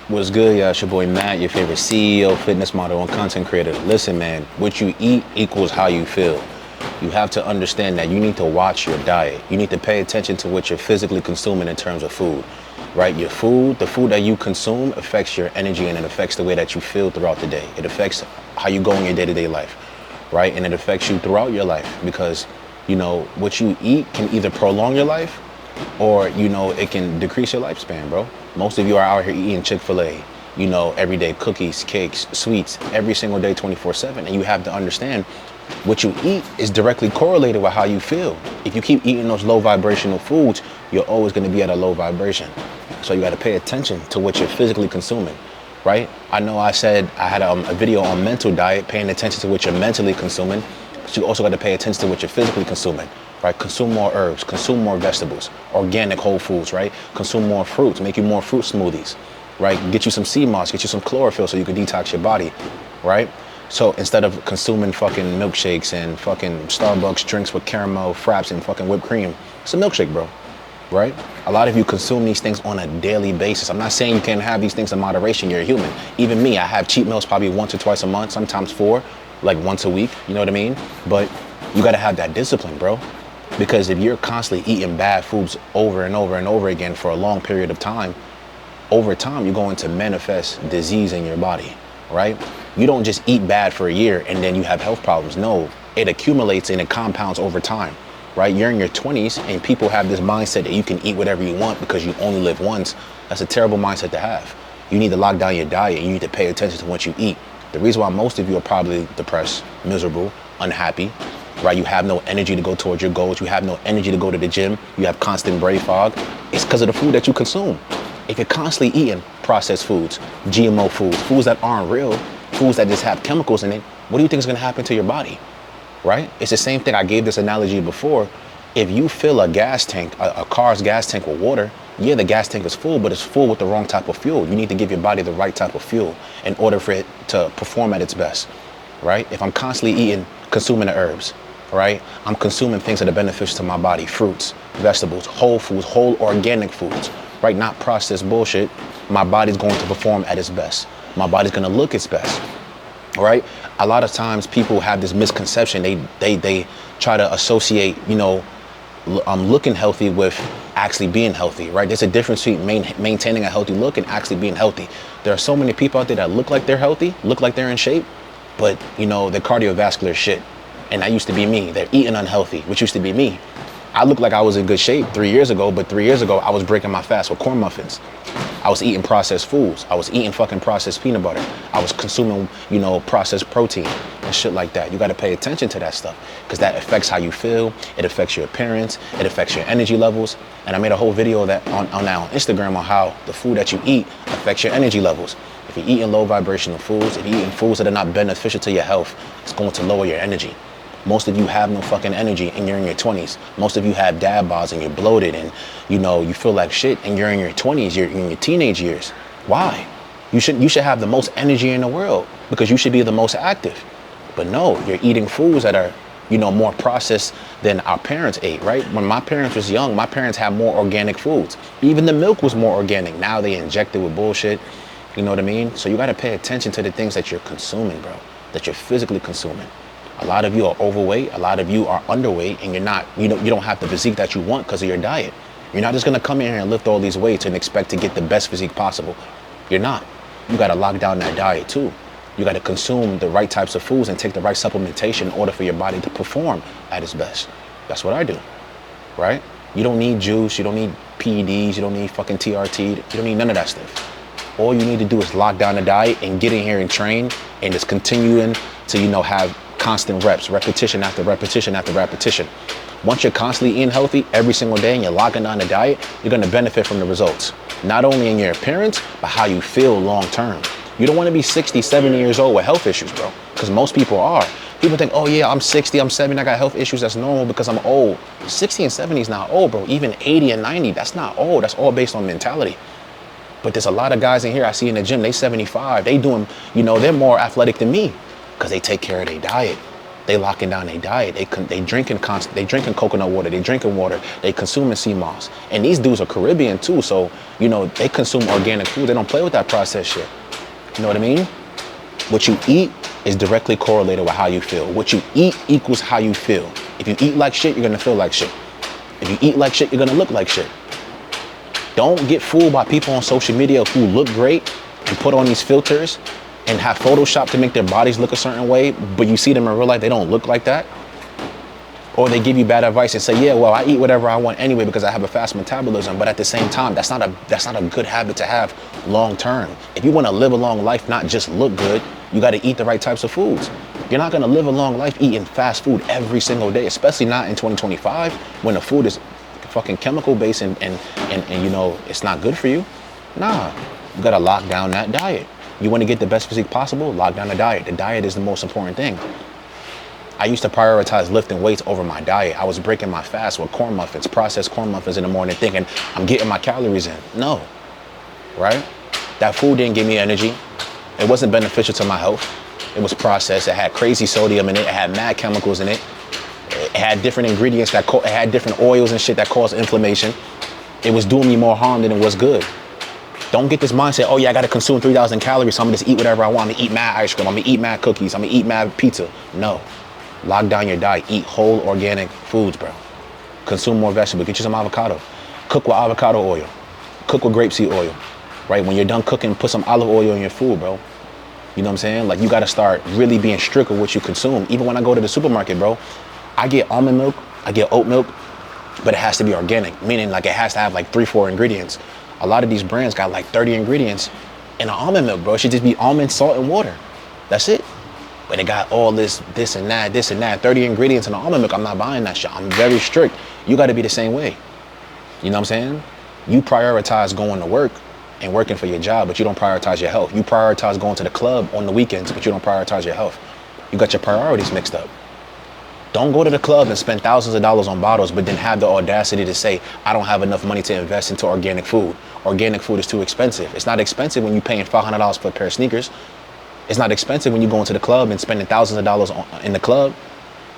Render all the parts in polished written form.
What's good, y'all? It's your boy Matt, your favorite CEO, fitness model, and content creator. Listen, man, what you eat equals how you feel. You have to understand that you need to watch your diet. You need to pay attention to what you're physically consuming in terms of food, right? Your food, the food that you consume affects your energy and it affects the way that you feel throughout the day. It affects how you go in your day-to-day life, right? And it affects you throughout your life because, what you eat can either prolong your life or it can decrease your lifespan, bro. Most of you are out here eating Chick-fil-A, every day, cookies, cakes, sweets, every single day, 24/7. And you have to understand what you eat is directly correlated with how you feel. If you keep eating those low vibrational foods, you're always going to be at a low vibration. So you got to pay attention to what you're physically consuming, right? I know I said I had a video on mental diet, paying attention to what you're mentally consuming, but you also got to pay attention to what you're physically consuming. Right, consume more herbs, consume more vegetables, organic whole foods, right? Consume more fruits, make you more fruit smoothies, right? Get you some sea moss, get you some chlorophyll so you can detox your body, right? So instead of consuming fucking milkshakes and fucking Starbucks drinks with caramel fraps and fucking whipped cream, it's a milkshake, bro, right? A lot of you consume these things on a daily basis. I'm not saying you can't have these things in moderation, you're a human. Even me, I have cheat meals probably once or twice a month, sometimes 4, like once a week, you know what I mean? But you gotta have that discipline, bro. Because if you're constantly eating bad foods over and over and over again for a long period of time, over time, you're going to manifest disease in your body, right? You don't just eat bad for a year and then you have health problems. No, it accumulates and it compounds over time, right? You're in your 20s and people have this mindset that you can eat whatever you want because you only live once. That's a terrible mindset to have. You need to lock down your diet and you need to pay attention to what you eat. The reason why most of you are probably depressed, miserable, unhappy, right? You have no energy to go towards your goals. You have no energy to go to the gym. You have constant brain fog. It's because of the food that you consume. If you're constantly eating processed foods, GMO foods, foods that aren't real, foods that just have chemicals in it, what do you think is going to happen to your body, right? It's the same thing. I gave this analogy before. If you fill a gas tank, a car's gas tank with water, yeah, the gas tank is full, but it's full with the wrong type of fuel. You need to give your body the right type of fuel in order for it to perform at its best, right? If I'm constantly consuming the herbs, right? I'm consuming things that are beneficial to my body, fruits, vegetables, whole foods, whole organic foods, right? Not processed bullshit. My body's going to perform at its best. My body's going to look its best, right? A lot of times people have this misconception. They try to associate, looking healthy with actually being healthy, right? There's a difference between maintaining a healthy look and actually being healthy. There are so many people out there that look like they're healthy, look like they're in shape, but, they're cardiovascular shit. And that used to be me. They're eating unhealthy, which used to be me. I looked like I was in good shape 3 years ago, but 3 years ago, I was breaking my fast with corn muffins. I was eating processed foods. I was eating fucking processed peanut butter. I was consuming, processed protein and shit like that. You got to pay attention to that stuff because that affects how you feel. It affects your appearance. It affects your energy levels. And I made a whole video of that on Instagram on how the food that you eat affects your energy levels. If you're eating low vibrational foods, if you're eating foods that are not beneficial to your health, it's going to lower your energy. Most of you have no fucking energy and you're in your 20s. Most of you have dad bods and you're bloated and, you feel like shit and you're in your 20s, you're in your teenage years. Why? You should have the most energy in the world because you should be the most active. But no, you're eating foods that are, more processed than our parents ate, right? When my parents was young, my parents had more organic foods. Even the milk was more organic. Now they inject it with bullshit. You know what I mean? So you got to pay attention to the things that you're consuming, bro, that you're physically consuming. A lot of you are overweight. A lot of you are underweight and you're not, you don't have the physique that you want because of your diet. You're not just going to come in here and lift all these weights and expect to get the best physique possible. You're not. You got to lock down that diet too. You got to consume the right types of foods and take the right supplementation in order for your body to perform at its best. That's what I do, right? You don't need juice. You don't need PEDs. You don't need fucking TRT. You don't need none of that stuff. All you need to do is lock down the diet and get in here and train and just continuing to, have constant reps, repetition after repetition after repetition. Once you're constantly eating healthy every single day and you're locking down the diet, you're going to benefit from the results. Not only in your appearance, but how you feel long term. You don't want to be 60, 70 years old with health issues, bro, because most people are. People think, oh yeah, I'm 60, I'm 70, I got health issues. That's normal because I'm old. 60 and 70 is not old, bro. Even 80 and 90, that's not old. That's all based on mentality. But there's a lot of guys in here I see in the gym, they 75. They doing, they're more athletic than me because they take care of their diet. They locking down their diet. They drinking coconut water. They drinking water. They consuming sea moss. And these dudes are Caribbean too, so they consume organic food. They don't play with that processed shit. You know what I mean? What you eat is directly correlated with how you feel. What you eat equals how you feel. If you eat like shit, you're gonna feel like shit. If you eat like shit, you're gonna look like shit. Don't get fooled by people on social media who look great and put on these filters and have Photoshop to make their bodies look a certain way, but you see them in real life, they don't look like that. Or they give you bad advice and say, yeah, well, I eat whatever I want anyway because I have a fast metabolism. But at the same time, that's not a good habit to have long term. If you want to live a long life, not just look good, you got to eat the right types of foods. You're not going to live a long life eating fast food every single day, especially not in 2025 when the food is fucking chemical based and it's not good for you. Nah, you got to lock down that diet. You want to get the best physique possible, lock down the diet. The diet is the most important thing. I used to prioritize lifting weights over my diet. I was breaking my fast with corn muffins, processed corn muffins in the morning, thinking I'm getting my calories in. No, right? That food didn't give me energy. It wasn't beneficial to my health. It was processed. It had crazy sodium in it. It had mad chemicals in it. It had different ingredients it had different oils and shit that caused inflammation. It was doing me more harm than it was good. Don't get this mindset, oh yeah, I gotta consume 3,000 calories, so I'm gonna just eat whatever I want. I'm gonna eat mad ice cream, I'm gonna eat mad cookies, I'm gonna eat mad pizza. No, lock down your diet, eat whole organic foods, bro. Consume more vegetables, get you some avocado. Cook with avocado oil, cook with grapeseed oil, right? When you're done cooking, put some olive oil in your food, bro. You know what I'm saying? Like you gotta start really being strict with what you consume. Even when I go to the supermarket, bro, I get almond milk, I get oat milk, but it has to be organic, meaning like it has to have like 3-4 ingredients. A lot of these brands got like 30 ingredients in an almond milk, bro. It should just be almond, salt, and water. That's it. But it got all this and that, 30 ingredients in an almond milk. I'm not buying that shit. I'm very strict. You got to be the same way. You know what I'm saying? You prioritize going to work and working for your job, but you don't prioritize your health. You prioritize going to the club on the weekends, but you don't prioritize your health. You got your priorities mixed up. Don't go to the club and spend thousands of dollars on bottles, but then have the audacity to say, I don't have enough money to invest into organic food. Organic food is too expensive. It's not expensive when you're paying $500 for a pair of sneakers. It's not expensive when you go into the club and spending thousands of dollars in the club.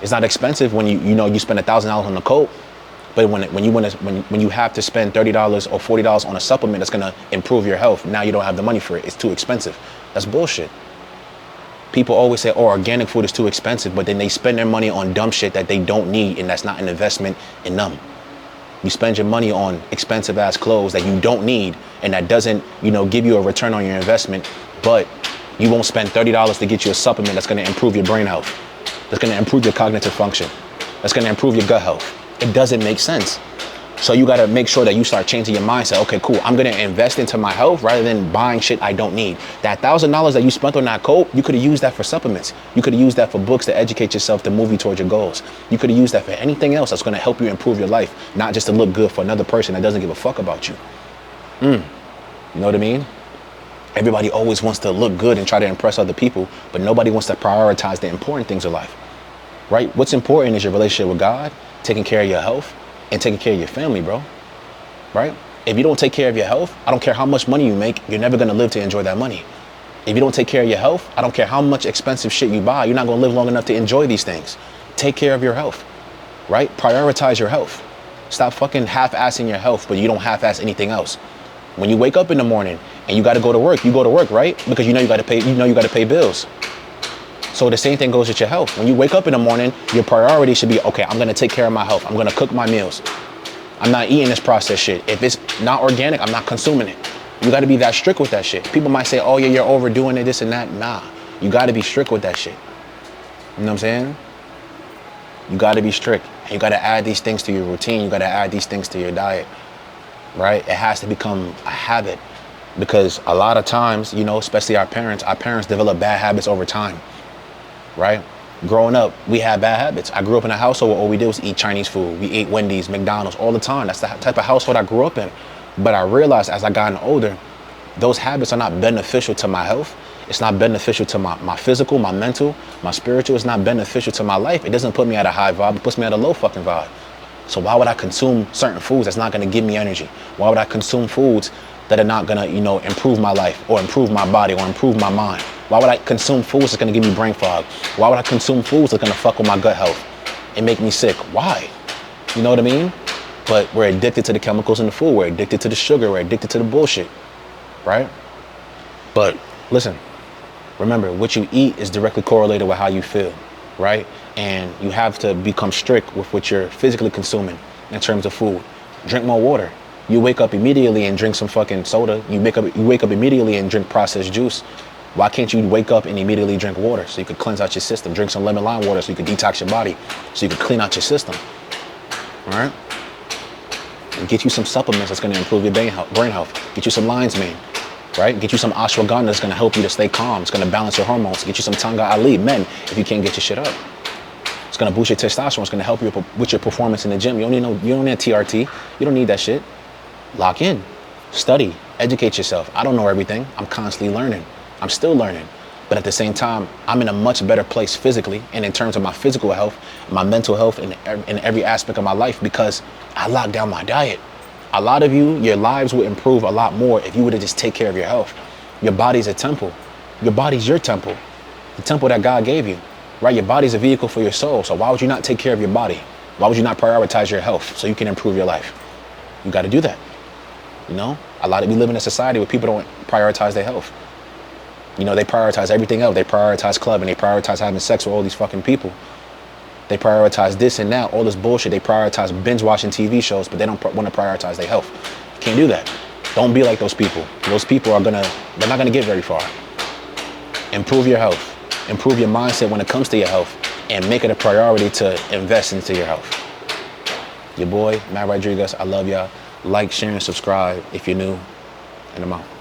It's not expensive when you spend $1,000 on a coat. But when you have to spend $30 or $40 on a supplement that's gonna improve your health, now you don't have the money for it. It's too expensive. That's bullshit. People always say, oh, organic food is too expensive, but then they spend their money on dumb shit that they don't need, and that's not an investment in them. You spend your money on expensive ass clothes that you don't need, and that doesn't, give you a return on your investment, but you won't spend $30 to get you a supplement that's gonna improve your brain health, that's gonna improve your cognitive function, that's gonna improve your gut health. It doesn't make sense. So you gotta make sure that you start changing your mindset. Okay, cool, I'm gonna invest into my health rather than buying shit I don't need. That $1,000 that you spent on that coat, you could have used that for supplements. You could have used that for books to educate yourself to move you towards your goals. You could have used that for anything else that's gonna help you improve your life, not just to look good for another person that doesn't give a fuck about you. You know what I mean? Everybody always wants to look good and try to impress other people, but nobody wants to prioritize the important things in life, right? What's important is your relationship with God, taking care of your health, and taking care of your family, bro, right? If you don't take care of your health, I don't care how much money you make, you're never gonna live to enjoy that money. If you don't take care of your health, I don't care how much expensive shit you buy, you're not gonna live long enough to enjoy these things. Take care of your health, right? Prioritize your health. Stop fucking half-assing your health, but you don't half-ass anything else. When you wake up in the morning and you gotta go to work, you go to work, right? Because you gotta pay bills. So the same thing goes with your health. When you wake up in the morning, your priority should be, okay, I'm gonna take care of my health. I'm gonna cook my meals. I'm not eating this processed shit. If it's not organic, I'm not consuming it. You gotta be that strict with that shit. People might say, oh yeah, you're overdoing it, this and that. Nah, you gotta be strict with that shit. You know what I'm saying? You gotta be strict. You gotta add these things to your routine. You gotta add these things to your diet, right? It has to become a habit because a lot of times, especially our parents develop bad habits over time. Right? Growing up, we had bad habits. I grew up in a household where all we did was eat Chinese food. We ate Wendy's, McDonald's all the time. That's the type of household I grew up in. But I realized as I gotten older, those habits are not beneficial to my health. It's not beneficial to my physical, my mental, my spiritual. It's not beneficial to my life. It doesn't put me at a high vibe. It puts me at a low fucking vibe. So why would I consume certain foods that's not going to give me energy? Why would I consume foods that are not going to, improve my life or improve my body or improve my mind? Why would I consume foods that's gonna give me brain fog? Why would I consume foods that's gonna fuck with my gut health and make me sick? Why? You know what I mean? But we're addicted to the chemicals in the food. We're addicted to the sugar. We're addicted to the bullshit, right? But listen, remember, what you eat is directly correlated with how you feel, right? And you have to become strict with what you're physically consuming in terms of food. Drink more water. You wake up immediately and drink some fucking soda. You wake up immediately and drink processed juice. Why can't you wake up and immediately drink water so you could cleanse out your system? Drink some lemon lime water so you could detox your body, so you could clean out your system, all right? And get you some supplements that's gonna improve your brain health. Get you some lion's mane, right? Get you some ashwagandha that's gonna help you to stay calm. It's gonna balance your hormones. Get you some Tanga Ali, men, if you can't get your shit up. It's gonna boost your testosterone. It's gonna help you with your performance in the gym. You don't need TRT. You don't need that shit. Lock in, study, educate yourself. I don't know everything. I'm constantly learning. I'm still learning. But at the same time, I'm in a much better place physically and in terms of my physical health, my mental health, and in every aspect of my life because I locked down my diet. A lot of you, your lives would improve a lot more if you were to just take care of your health. Your body's a temple. Your body's your temple. The temple that God gave you, right? Your body's a vehicle for your soul. So why would you not take care of your body? Why would you not prioritize your health so you can improve your life? You got to do that. You know, we live in a society where people don't prioritize their health. You know, they prioritize everything else. They prioritize clubbing. They prioritize having sex with all these fucking people. They prioritize this and that, all this bullshit. They prioritize binge watching TV shows, but they don't want to prioritize their health. You can't do that. Don't be like those people. Those people they're not gonna get very far. Improve your health. Improve your mindset when it comes to your health, and make it a priority to invest into your health. Your boy, Matt Rodriguez. I love y'all. Like, share, and subscribe if you're new, and I'm out.